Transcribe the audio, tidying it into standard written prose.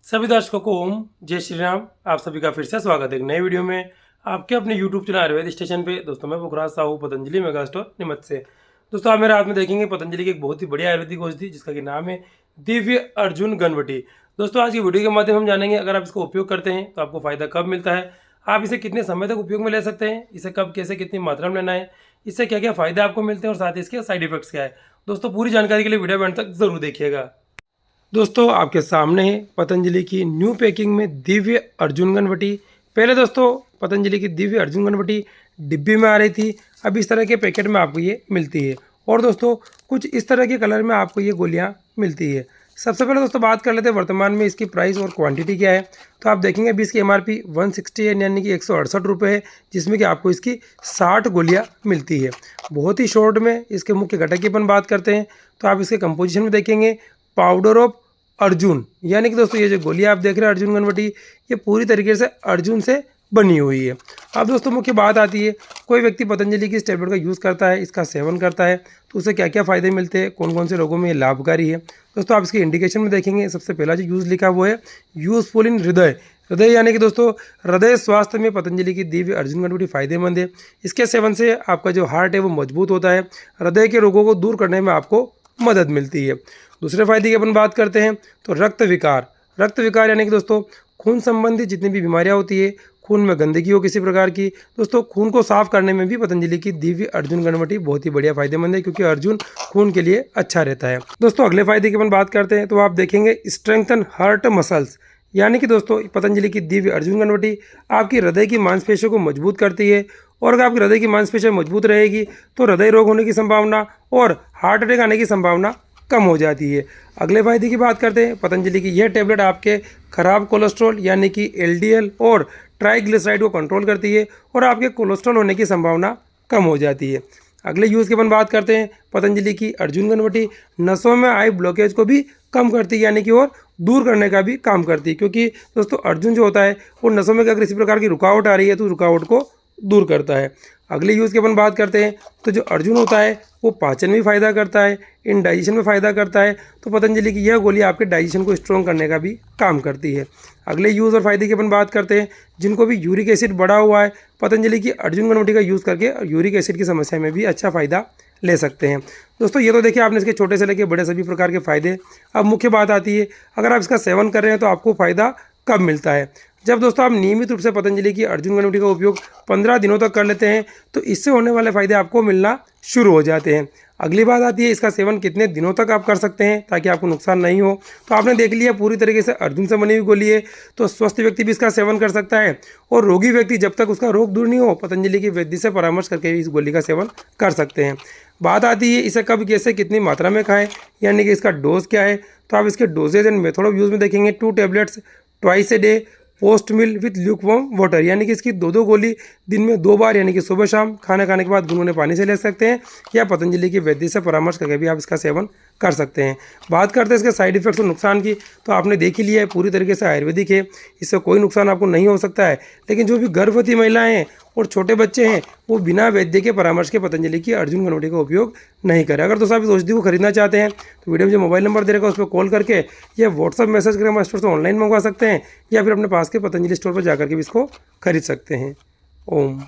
सभी दर्शकों को ओम जय श्री राम। आप सभी का फिर से स्वागत है एक नए वीडियो में आपके अपने यूट्यूब चैनल आयुर्वेद स्टेशन पे। दोस्तों मैं पुखराज साहू पतंजलि मेगा स्टोर निमत से। दोस्तों आप मेरे हाथ में देखेंगे पतंजलि की एक बहुत ही बढ़िया आयुर्वेदिक औषधि जिसका कि नाम है दिव्य अर्जुन गणवटी। दोस्तों आज की वीडियो के माध्यम हम जानेंगे अगर आप इसको उपयोग करते हैं तो आपको फायदा कब मिलता है, आप इसे कितने समय तक उपयोग में ले सकते हैं, इसे कब कैसे कितनी मात्रा में लेना है, इससे क्या क्या फायदे आपको मिलते हैं और साथ ही इसके साइड इफेक्ट्स क्या है। दोस्तों पूरी जानकारी के लिए वीडियो एंड तक जरूर देखिएगा। दोस्तों आपके सामने है पतंजलि की न्यू पैकिंग में दिव्य अर्जुन गणवटी। पहले दोस्तों पतंजलि की दिव्य अर्जुन गणवटी डिब्बी में आ रही थी, अब इस तरह के पैकेट में आपको ये मिलती है और दोस्तों कुछ इस तरह के कलर में आपको ये गोलियां मिलती है। सबसे पहले दोस्तों बात कर लेते हैं वर्तमान में इसकी प्राइस और क्वांटिटी क्या है। तो आप देखेंगे अभी इसकी एमआरपी 160 है यानी कि 168 रुपये है, जिसमें कि आपको इसकी 60 गोलियां मिलती है। बहुत ही शॉर्ट में इसके मुख्य घटक की अपन बात करते हैं तो आप इसके कंपोजिशन में देखेंगे पाउडर ऑफ अर्जुन, यानी कि दोस्तों ये जो गोली आप देख रहे हैं अर्जुन गणवटी ये पूरी तरीके से अर्जुन से बनी हुई है। अब दोस्तों मुख्य बात आती है कोई व्यक्ति पतंजलि की इस टेबलेट का यूज़ करता है, इसका सेवन करता है तो उसे क्या क्या फ़ायदे मिलते हैं, कौन कौन से रोगों में ये लाभकारी है। दोस्तों आप इसके इंडिकेशन में देखेंगे सबसे पहला जो यूज़ लिखा वो है यूज़फुल इन हृदय। हृदय यानी कि दोस्तों हृदय स्वास्थ्य में पतंजलि की दिव्य अर्जुन गणवटी फायदेमंद है। इसके सेवन से आपका जो हार्ट है वो मजबूत होता है, हृदय के रोगों को दूर करने में आपको मदद मिलती है। दूसरे फायदे की अपन बात करते हैं तो रक्त विकार यानी कि दोस्तों खून संबंधी जितनी भी बीमारियां होती है, खून में गंदगी हो किसी प्रकार की, दोस्तों खून को साफ करने में भी पतंजलि की दिव्य अर्जुन गणवटी बहुत ही बढ़िया फायदेमंद है क्योंकि अर्जुन खून के लिए अच्छा रहता है। दोस्तों अगले फायदे की अपन बात करते हैं तो आप देखेंगे स्ट्रेंथन हार्ट मसल्स, यानी कि दोस्तों पतंजलि की दिव्य अर्जुन गणवटी आपकी हृदय की मांसपेशियों को मजबूत करती है और अगर आपकी हृदय की मांसपेशियां मजबूत रहेगी तो हृदय रोग होने की संभावना और हार्ट अटैक आने की संभावना कम हो जाती है। अगले फायदे की बात करते हैं पतंजलि की यह टेबलेट आपके खराब कोलेस्ट्रॉल यानी कि एलडीएल और ट्राइग्लिसराइड को कंट्रोल करती है और आपके कोलेस्ट्रॉल होने की संभावना कम हो जाती है। अगले यूज़ की अपन बात करते हैं पतंजलि की अर्जुन गणवटी नसों में आई ब्लॉकेज को भी कम करती है यानी कि और दूर करने का भी काम करती है, क्योंकि दोस्तों अर्जुन जो होता है वो नसों में अगर किसी प्रकार की रुकावट आ रही है तो रुकावट को दूर करता है। अगले यूज़ की अपन बात करते हैं तो जो अर्जुन होता है वो पाचन में फ़ायदा करता है, इन डाइजेशन में फ़ायदा करता है, तो पतंजलि की यह गोली आपके डाइजेशन को स्ट्रॉन्ग करने का भी काम करती है। अगले यूज़ और फायदे की अपन बात करते हैं जिनको भी यूरिक एसिड बढ़ा हुआ है पतंजलि की अर्जुन गणवटी का यूज़ करके यूरिक एसिड की समस्या में भी अच्छा फ़ायदा ले सकते हैं। दोस्तों ये तो देखिए आपने इसके छोटे से लेकर बड़े सभी प्रकार के फ़ायदे। अब मुख्य बात आती है अगर आप इसका सेवन कर रहे हैं तो आपको फ़ायदा कब मिलता है। जब दोस्तों आप नियमित रूप से पतंजलि की अर्जुन गणवटी का उपयोग 15 दिनों तक कर लेते हैं तो इससे होने वाले फायदे आपको मिलना शुरू हो जाते हैं। अगली बात आती है इसका सेवन कितने दिनों तक आप कर सकते हैं ताकि आपको नुकसान नहीं हो। तो आपने देख लिया पूरी तरीके से अर्जुन से बनी हुई गोली है तो स्वस्थ व्यक्ति भी इसका सेवन कर सकता है और रोगी व्यक्ति जब तक उसका रोग दूर नहीं हो पतंजलि की वैद्य से परामर्श करके इस गोली का सेवन कर सकते हैं। बात आती है इसे कब कैसे कितनी मात्रा में खाएं यानी कि इसका डोज क्या है। तो आप इसके doses and method of use में देखेंगे 2 tablets twice a day post meal with lukewarm water, यानी कि इसकी 2 गोली दिन में 2 बार यानी कि सुबह शाम खाना खाने के बाद गुनगुने पानी से ले सकते हैं या पतंजलि की वैद्य से परामर्श करके भी आप इसका सेवन कर सकते हैं। बात करते हैं इसके साइड इफेक्ट्स और नुकसान की तो आपने देख ही लिया है पूरी तरीके से आयुर्वेदिक है, इससे कोई नुकसान आपको नहीं हो सकता है। लेकिन जो भी गर्भवती महिलाएं हैं और छोटे बच्चे हैं वो बिना वैद्य के परामर्श के पतंजलि की अर्जुन गणवटी का उपयोग नहीं करें। अगर दोस्तों आप इस औषधि को खरीदना चाहते हैं तो वीडियो में जो मोबाइल नंबर दे रखा है उस पर कॉल करके या व्हाट्सअप मैसेज करके हमारे स्टोर से ऑनलाइन मंगवा सकते हैं या फिर अपने पास के पतंजलि स्टोर पर जाकर के भी इसको खरीद सकते हैं। ओम।